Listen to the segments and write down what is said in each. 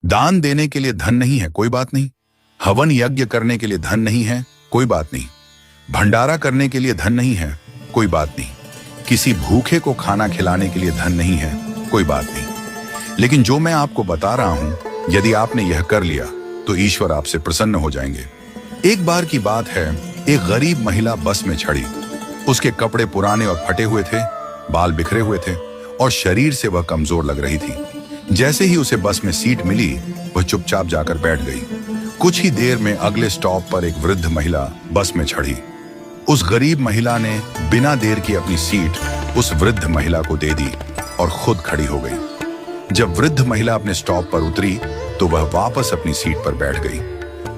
दान देने के लिए धन नहीं है, कोई बात नहीं। हवन यज्ञ करने के लिए धन नहीं है, कोई बात नहीं। भंडारा करने के लिए धन नहीं है, कोई बात नहीं। किसी भूखे को खाना खिलाने के लिए धन नहीं है, कोई बात नहीं। लेकिन जो मैं आपको बता रहा हूं, यदि आपने यह कर लिया तो ईश्वर आपसे प्रसन्न हो जाएंगे। एक बार की बात है, एक गरीब महिला बस में चढ़ी। उसके कपड़े पुराने और फटे हुए थे, बाल बिखरे हुए थे और शरीर से वह कमजोर लग रही थी। जैसे ही उसे बस में सीट मिली, वह चुपचाप जाकर बैठ गई। कुछ ही देर में अगले स्टॉप पर एक वृद्ध महिला बस में चढ़ी। उस गरीब महिला ने बिना देर की अपनी सीट उस वृद्ध महिला को दे दी और खुद खड़ी हो गई। जब वृद्ध महिला अपने स्टॉप पर उतरी तो वह वापस अपनी सीट पर बैठ गई।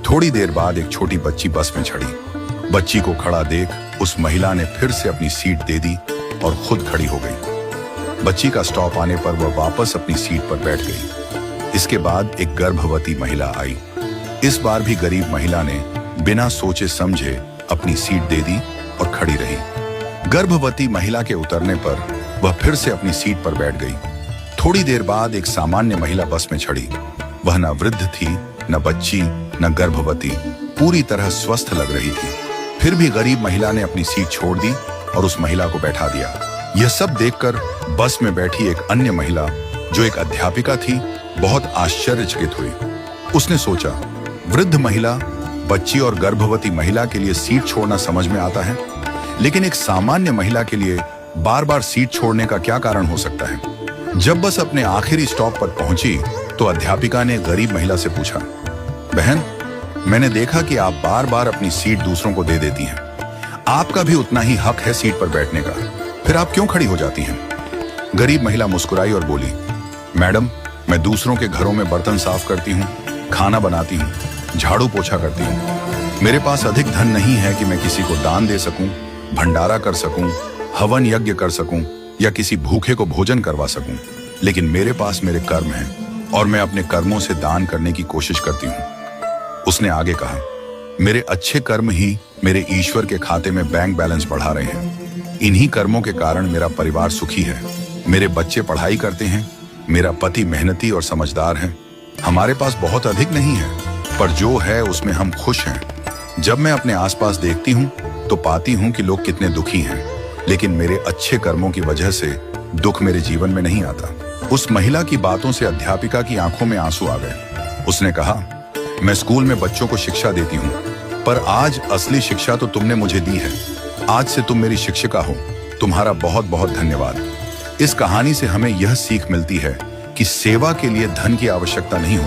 थोड़ी देर बाद एक छोटी बच्ची बस में चढ़ी। बच्ची को खड़ा देख उस महिला ने फिर से अपनी सीट दे दी और खुद खड़ी हो गई। बच्ची का स्टॉप आने पर वह वापस अपनी सीट पर बैठ गई। इसके बाद एक गर्भवती महिला आई। इस बार भी गरीब महिला ने बिना सोचे समझे अपनी सीट दे दी और खड़ी रही। गर्भवती महिला के उतरने पर वह फिर से अपनी सीट पर बैठ गई। थोड़ी देर बाद एक सामान्य महिला बस में चढ़ी। वह न वृद्ध थी, न बच्ची, न गर्भवती, पूरी तरह स्वस्थ लग रही थी। फिर भी गरीब महिला ने अपनी सीट छोड़ दी और उस महिला को बैठा दिया। यह सब देखकर बस में बैठी एक अन्य महिला, जो एक अध्यापिका थी, बहुत आश्चर्यचकित हुई। उसने सोचा, वृद्ध महिला, बच्ची और गर्भवती महिला के लिए सीट छोड़ना समझ में आता है, लेकिन एक सामान्य महिला के लिए बार बार सीट छोड़ने का क्या कारण हो सकता है? जब बस अपने आखिरी स्टॉप पर पहुंची तो अध्यापिका ने गरीब महिला से पूछा, बहन, मैंने देखा कि आप बार बार अपनी सीट दूसरों को दे देती हैं। आपका भी उतना ही हक है सीट पर बैठने का, फिर आप क्यों खड़ी हो जाती हैं? गरीब महिला मुस्कुराई और बोली, मैडम, मैं दूसरों के घरों में बर्तन साफ करती हूँ, खाना बनाती हूँ, झाड़ू पोछा करती हूँ। मेरे पास अधिक धन नहीं है कि मैं किसी को दान दे सकूं, भंडारा कर सकूं, हवन यज्ञ कर सकूं या किसी भूखे को भोजन करवा सकूं। लेकिन मेरे पास मेरे कर्म हैं और मैं अपने कर्मों से दान करने की कोशिश करती हूँ। उसने आगे कहा, मेरे अच्छे कर्म ही मेरे ईश्वर के खाते में बैंक बैलेंस बढ़ा रहे हैं। इन्हीं कर्मों के कारण मेरा परिवार सुखी है। मेरे बच्चे पढ़ाई करते हैं, मेरा पति मेहनती और समझदार है। हमारे पास बहुत अधिक नहीं है, पर जो है उसमें हम खुश हैं। जब मैं अपने आसपास देखती हूँ तो पाती हूँ कि लोग कितने दुखी हैं, लेकिन मेरे अच्छे कर्मों की वजह से दुख मेरे जीवन में नहीं आता। उस महिला की बातों से अध्यापिका की आंखों में आंसू आ गए। उसने कहा, मैं स्कूल में बच्चों को शिक्षा देती हूँ, पर आज असली शिक्षा तो तुमने मुझे दी है। आज से तुम मेरी शिक्षिका हो। तुम्हारा बहुत बहुत धन्यवाद। इस कहानी से हमें यह सीख मिलती है कि सेवा के लिए धन की आवश्यकता नहीं